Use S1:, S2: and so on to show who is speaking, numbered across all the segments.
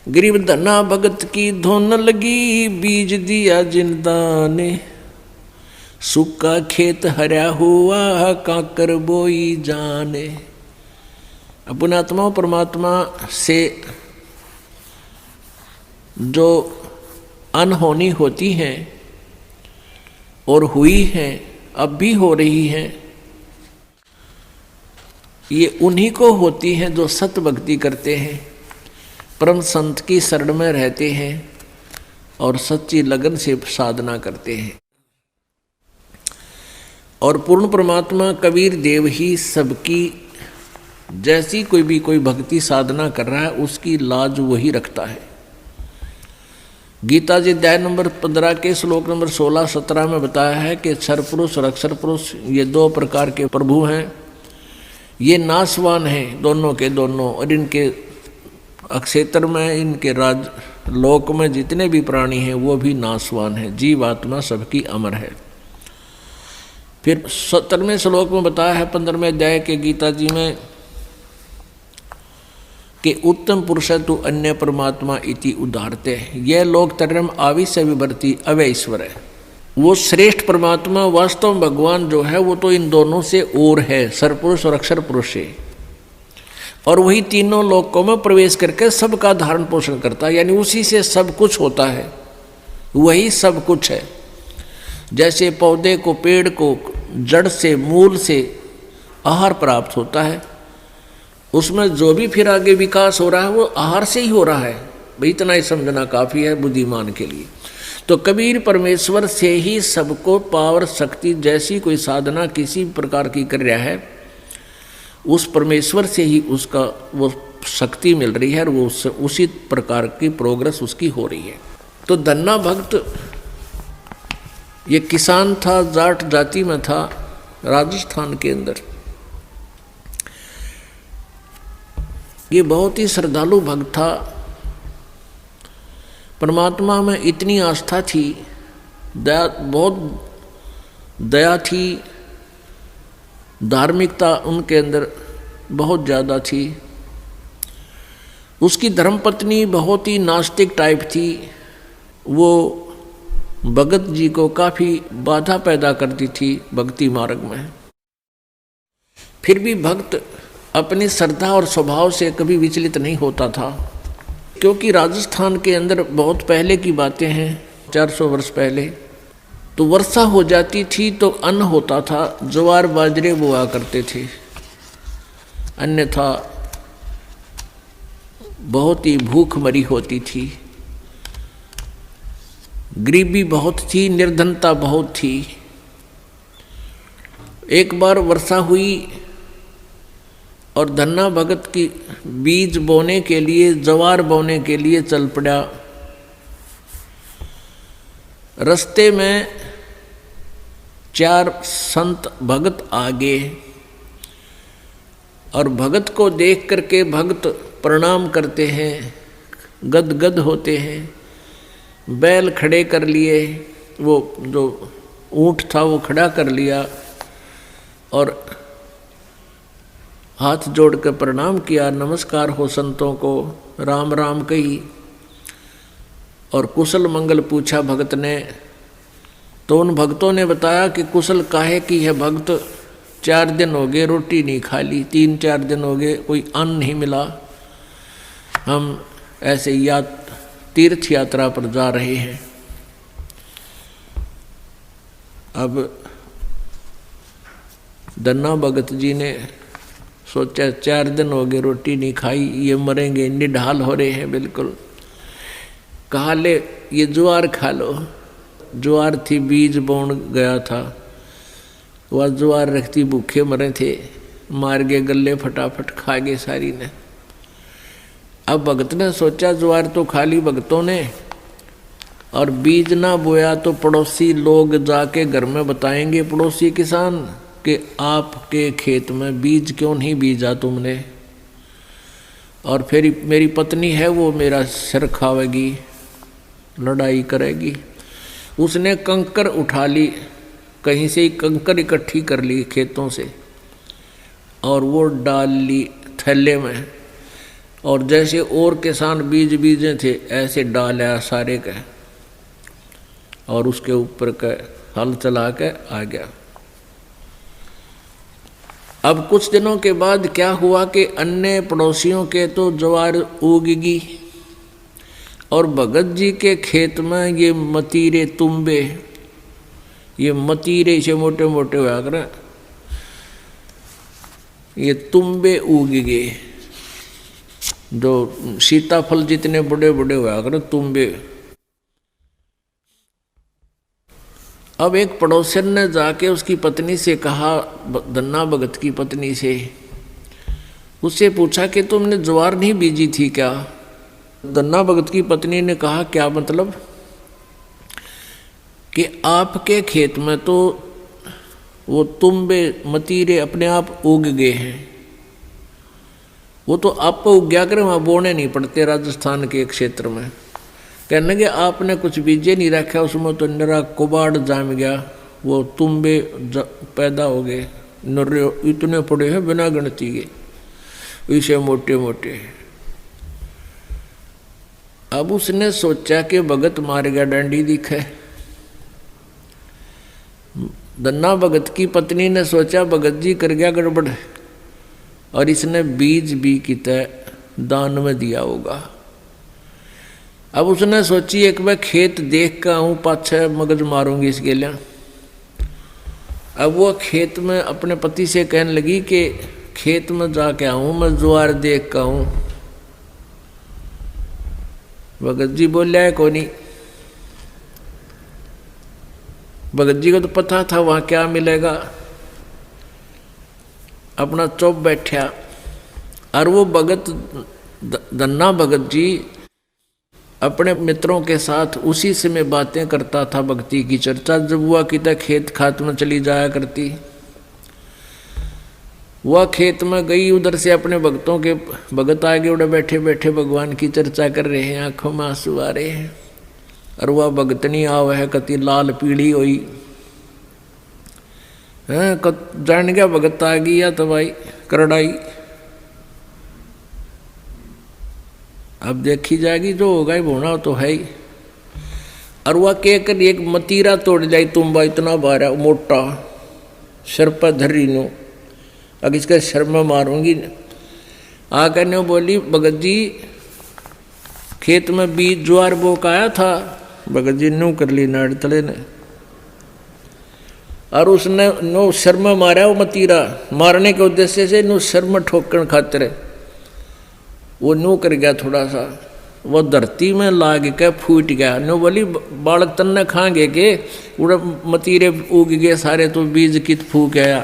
S1: गरीब धना भगत की धुन लगी, बीज दिया जिंदा ने। सूखा खेत हरा हुआ, काकर बोई जाने। अपने आत्मा परमात्मा से जो अनहोनी होती है और हुई है, अब भी हो रही है, ये उन्हीं को होती हैं जो सत भक्ति करते हैं, परम संत की शरण में रहते हैं और सच्ची लगन से साधना करते हैं। और पूर्ण परमात्मा कबीर देव ही सबकी, जैसी कोई भक्ति साधना कर रहा है उसकी लाज वही रखता है। गीता जी अध्याय नंबर 15 के श्लोक नंबर 16-17 में बताया है कि क्षर पुरुष और अक्षर पुरुष ये दो प्रकार के प्रभु हैं, ये नाशवान हैं दोनों के दोनों, और इनके अक्षेत्र में, इनके राज लोक में जितने भी प्राणी हैं वो भी नाशवान हैं, जीव आत्मा सबकी अमर है। फिर 17वें श्लोक में बताया है 15वें अध्याय के गीता जी में कि उत्तम पुरुष तु अन्य परमात्मा इति उदाहरते, यह लोक तरम आविश्य विभर्ति अवय ईश्वर है। वो श्रेष्ठ परमात्मा वास्तव में भगवान जो है वो तो इन दोनों से और है, सरपुरुष और अक्षर पुरुष है, और वही तीनों लोकों में प्रवेश करके सबका धारण पोषण करता है, यानी उसी से सब कुछ होता है, वही सब कुछ है। जैसे पौधे को, पेड़ को जड़ से, मूल से आहार प्राप्त होता है, उसमें जो भी फिर आगे विकास हो रहा है वो आहार से ही हो रहा है। भाई इतना ही समझना काफ़ी है बुद्धिमान के लिए। तो कबीर परमेश्वर से ही सबको पावर शक्ति, जैसी कोई साधना किसी प्रकार की कर रहा है, उस परमेश्वर से ही उसका वो शक्ति मिल रही है और वो उससे उसी प्रकार की प्रोग्रेस उसकी हो रही है। तो धन्ना भक्त ये किसान था, जाट जाति में था, राजस्थान के अंदर। ये बहुत ही श्रद्धालु भक्त था, परमात्मा में इतनी आस्था थी, दया, बहुत दया थी, धार्मिकता उनके अंदर बहुत ज़्यादा थी। उसकी धर्मपत्नी बहुत ही नास्तिक टाइप थी, वो भगत जी को काफ़ी बाधा पैदा करती थी भक्ति मार्ग में। फिर भी भक्त अपनी श्रद्धा और स्वभाव से कभी विचलित नहीं होता था, क्योंकि राजस्थान के अंदर बहुत पहले की बातें हैं, 400 वर्ष पहले, तो वर्षा हो जाती थी तो अन्न होता था, ज्वार बाजरे बोआ करते थे, अन्यथा बहुत ही भूखमरी होती थी, गरीबी बहुत थी, निर्धनता बहुत थी। एक बार वर्षा हुई और धन्ना भगत की बीज बोने के लिए, ज्वार बोने के लिए चल पड़ा। रास्ते में 4 संत भगत आ गए और भगत को देख करके भगत प्रणाम करते हैं, गदगद होते हैं, बैल खड़े कर लिए, वो जो ऊँट था वो खड़ा कर लिया और हाथ जोड़ कर प्रणाम किया, नमस्कार हो संतों को, राम राम कही और कुशल मंगल पूछा भगत ने। तो उन भक्तों ने बताया कि कुशल काहे की है भगत, 4 दिन हो गए रोटी नहीं खा ली, 3-4 दिन हो गए कोई अन्न नहीं मिला, हम ऐसे तीर्थ यात्रा पर जा रहे हैं। अब धन्ना भगत जी ने सोचा 4 दिन हो गए रोटी नहीं खाई, ये मरेंगे, निढाल हो रहे हैं बिल्कुल। कहा ले ये ज्वार खा लो। ज्वार थी, बीज बोन गया था, वह ज्वार रखती, भूखे मरे थे, मार गए गले, फटाफट खा गए सारी ने। अब भगत ने सोचा ज्वार तो खा ली भगतों ने और बीज ना बोया तो पड़ोसी लोग जाके घर में बताएंगे, पड़ोसी किसान, कि आपके खेत में बीज क्यों नहीं बीजा तुमने, और फिर मेरी पत्नी है वो मेरा सिर खावेगी, लड़ाई करेगी। उसने कंकर उठा ली, कहीं से ही कंकर इकट्ठी कर ली खेतों से और वो डाल ली थैले में और जैसे और किसान बीज बीजे थे ऐसे डाला सारे का और उसके ऊपर का हल चला के आ गया। अब कुछ दिनों के बाद क्या हुआ कि अन्य पड़ोसियों के तो ज्वार उगगी और भगत जी के खेत में ये मतीरे तुम्बे, ये मतीरे से मोटे मोटे हुआ कर ये तुम्बे उग गए, जो सीताफल जितने बड़े बड़े हुआ कर तुम्बे। अब एक पड़ोसन ने जाके उसकी पत्नी से कहा, धन्ना भगत की पत्नी से, उससे पूछा कि तुमने ज्वार नहीं बीजी थी क्या? धन्ना भगत की पत्नी ने कहा, क्या मतलब? कि आपके खेत में तो वो तुम्बे मतीरे अपने आप उग गए हैं, वो तो आप उग गया करें, वहाँ बोने नहीं पड़ते राजस्थान के एक क्षेत्र में। कहने लगे आपने कुछ बीजे नहीं रखा, उसमें तो नरा कुबाड़ जाम गया, वो तुम्बे पैदा हो गए, नरे इतने पड़े हैं बिना गिनती के, इसे मोटे मोटे। अब उसने सोचा कि भगत मार गया डंडी दिखे। धन्ना भगत की पत्नी ने सोचा भगत जी कर गया गड़बड़ और इसने बीज भी कितने दान में दिया होगा। अब उसने सोची एक बार खेत देख कर आऊँ, पाछे मगज मारूंगी इसके लिए। अब वो खेत में अपने पति से कहने लगी कि खेत में जाके आऊँ, मैं ज्वार देख कर आऊँ। भगत जी बोलिया है को नहीं। भगत जी को तो पता था वहाँ क्या मिलेगा, अपना चुप बैठा। और वो भगत धन्ना भगत जी अपने मित्रों के साथ उसी से में बातें करता था, भक्ति की चर्चा जब हुआ कि तक खेत खात में चली जाया करती। वह खेत में गई, उधर से अपने भक्तों के भगत आगे उड़े बैठे बैठे भगवान की चर्चा कर रहे हैं, आंखों में आंसू आ रहे हैं। और वह भगतनी आव है कति लाल पीली हुई है, जान गया भगत आ गई या तो भाई करड़ाई। अब देखी जाएगी, जो होगा ही होना तो है ही। और वह कहकर एक मतीरा तोड़ जाई तुम्बा इतना बारा मोटा, सिर पर धरी नो, अब इसके सिर में मारूंगी। आकर ने बोली भगत जी खेत में बीज ज्वार बोकाया था। भगत जी नो कर ली नाड़ तले ने, और उसने नो सिर में मारा वो मतीरा, मारने के उद्देश्य से नो सिर में ठोकन खातिर वो नो कर गया थोड़ा सा, वो धरती में लाग के फूट गया। नो बोली बालक तन्ने खाएंगे के उड़ा मतीरे उग गए सारे, तो बीज कित फूक गया।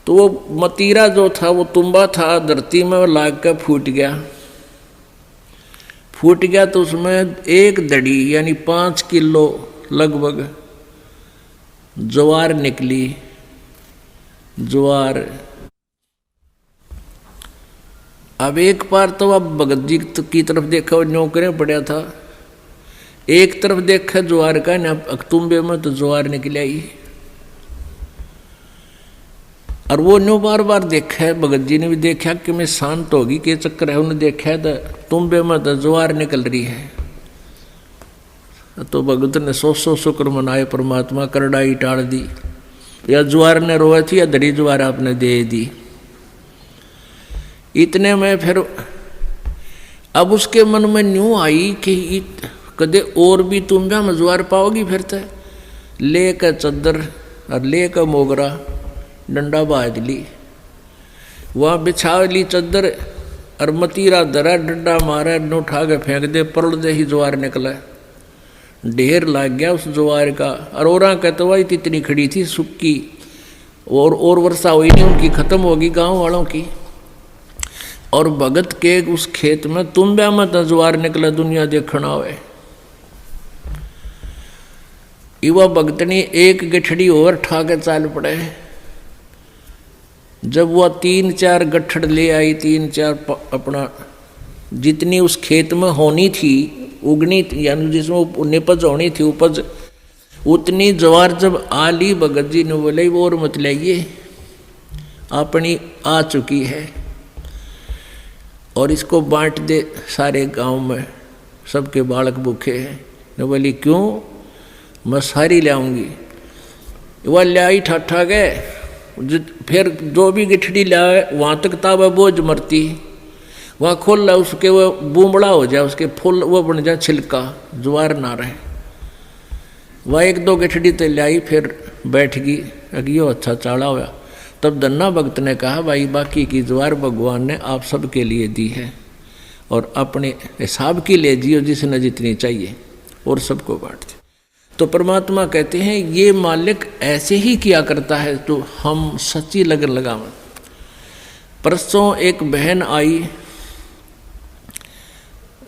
S1: तो वो मतीरा जो था वो तुम्बा था, धरती में लाग के फूट गया। फूट गया तो उसमें एक दड़ी यानी 5 किलो लगभग ज्वार निकली। ज्वार अब एक बार तो अब भगत जी की तरफ देखा, वो नौकरें पड़ा था, एक तरफ देखा ज्वार का ना अक्तुम्बे में तो ज्वार निकल आई। और वो न्यू बार बार देखा है, भगत जी ने भी देखा कि मैं शांत होगी के चक्कर है, उन्हें देखा तो तुम्बे में तो ज्वार निकल रही है। तो भगत ने 100 शुक्र मनाए, परमात्मा करड़ाई टाल दी, या ज्वार ने रोए थी या धड़ी ज्वार आपने दे दी। इतने में फिर अब उसके मन में न्यू आई कि कदे और भी तुम भी ज्वार पाओगी। फिर तो ले कर चद्दर और ले कर मोगरा डंडा बाज ली, वहाँ बिछा ली चद्दर और मतीरा धरा, डंडा मारा, न उठा के फेंक दे, परल दे ही ज्वार निकला। ढेर लग गया उस ज्वार का। और औरा कहते हुआ इतनी खड़ी थी सुक्की, और वर्षा हुई नहीं, उनकी खत्म होगी गांव वालों की। और भगत के उस खेत में तुम्बे में तो ज्वार निकला, दुनिया देखना हुए। युवा भगतनी एक गठड़ी और ठा के चाल पड़े। जब वह 3-4 गठड़ ले आई, 3-4 अपना जितनी उस खेत में होनी थी, उगनी थी, यानी जिसमें निपज होनी थी उपज, उतनी ज्वार जब आ ली, भगत जी ने बोले वो और मत लाइए, अपनी आ चुकी है। और इसको बांट दे सारे गांव में, सबके बालक भूखे हैं। ने बोली क्यों, मैं सारी ले आऊँगी। वह ले आई ठाठा गए, फिर जो भी गिठड़ी लाए वहाँ तक ताबा बोझ मरती, वहाँ खोल ला उसके वो बूमड़ा हो जाए, उसके फूल वो बन जाए छिलका, ज्वार ना रहे। वह एक दो गिठड़ी तो लाई, फिर बैठ गई, अगियो अच्छा चाड़ा हुआ। तब धन्ना भक्त ने कहा भाई बाकी की ज्वार भगवान ने आप सबके लिए दी है और अपने हिसाब की ले जियो जिसने जितनी चाहिए और सबको बांट दे। तो परमात्मा कहते हैं ये मालिक ऐसे ही किया करता है तो हम सच्ची लगन लगावें। परसों एक बहन आई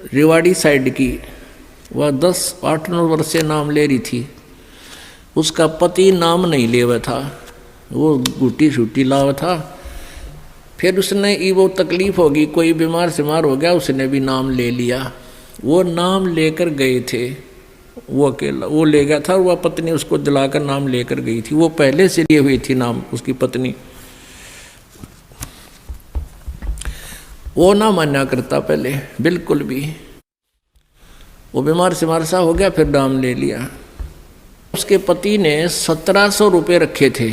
S1: रेवाड़ी साइड की, वह 10-8-9 वर्ष से नाम ले रही थी। उसका पति नाम नहीं ले हुआ था, वो गुटी छुट्टी लावा था। फिर उसने वो तकलीफ होगी, कोई बीमार सिमार हो गया, उसने भी नाम ले लिया। वो नाम लेकर गए थे, वो अकेला वो ले गया था, वह पत्नी उसको दिलाकर नाम लेकर गई थी। वो पहले से लिए हुई थी नाम उसकी पत्नी। वो ना माना करता पहले बिल्कुल भी, वो बीमार सिमार सा हो गया, फिर नाम ले लिया। उसके पति ने 1700 रुपये रखे थे,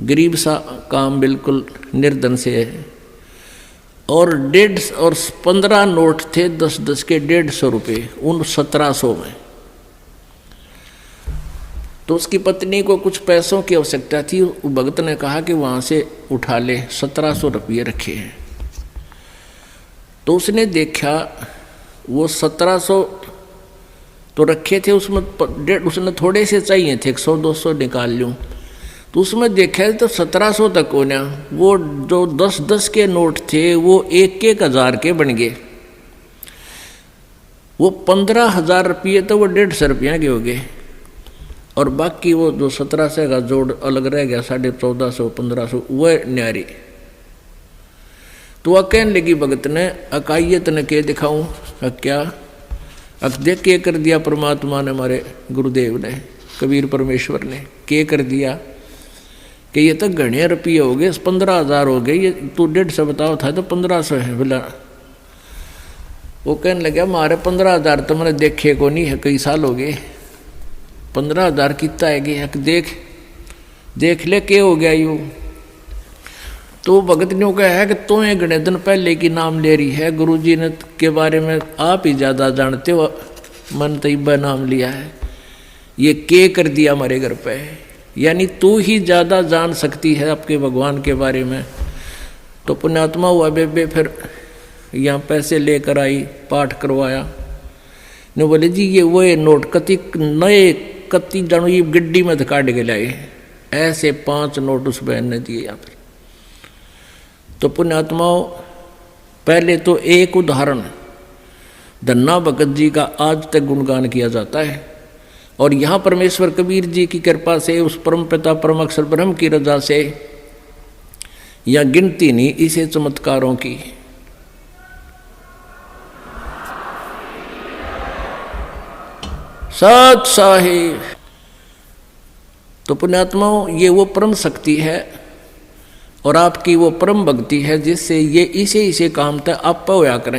S1: गरीब सा काम, बिल्कुल निर्धन से है। और 1.5 और 15 नोट थे 10-10 के 150 रुपये उन 1700 में। तो उसकी पत्नी को कुछ पैसों की आवश्यकता थी, भगत ने कहा कि वहाँ से उठा ले, 1700 रुपये रखे हैं। तो उसने देखा वो 1700 तो रखे थे, उसने थोड़े से चाहिए थे, 100-200 निकाल लूँ। तो उसमें देखा तो 1700 तक होना। वो जो 10-10 के नोट थे वो 1-1 हज़ार के बन गए। वो 15,000 रुपये तो वो 150 रुपया के हो गए, और बाकी वो जो 1700 का जोड़ अलग रह गया, 1450-1500 वह न्यारी। तो वह कहने लगी भगत ने, अकाइयत ने के दिखाऊं, क्या देख के कर दिया परमात्मा ने, हमारे गुरुदेव ने, कबीर परमेश्वर ने के कर दिया कि ये तो घने रुपये हो गए, 15,000 हो गए, ये तू 150 बताओ था तो 1500 है बोला। वो कहने लगा हमारे 15,000 तो मैंने देखे को नहीं है, कई साल हो गए, 15,000 कितना है गया, देख ले के हो गया यूँ। तो भगत ने कहा है कि तुम्हें घने दिन पहले की नाम ले रही है, गुरुजी ने के बारे में आप ही ज़्यादा जानते हो, मन तैयबा नाम लिया है, ये के कर दिया हमारे घर पे, यानी तू ही ज़्यादा जान सकती है आपके भगवान के बारे में। तो पुण्यात्मा हुआ बेबे, फिर यहाँ पैसे लेकर आई, पाठ करवाया। ने बोले जी ये वो नोट कति नए कति जानो ये गड्डी में काट के लाए, ऐसे 5 नोट उस बहन ने दिए यहाँ पर। तो पुण्यात्माओं पहले तो एक उदाहरण धन्ना भगत जी का आज तक गुणगान किया जाता है, और यहाँ परमेश्वर कबीर जी की कृपा से, उस परम पिता परम अक्षर ब्रह्म की रजा से, या गिनती नहीं इसे चमत्कारों की। सत साहिब। तो पुण्यात्माओं ये वो परम शक्ति है और आपकी वो परम भक्ति है जिससे ये इसे काम तक आप होया करें।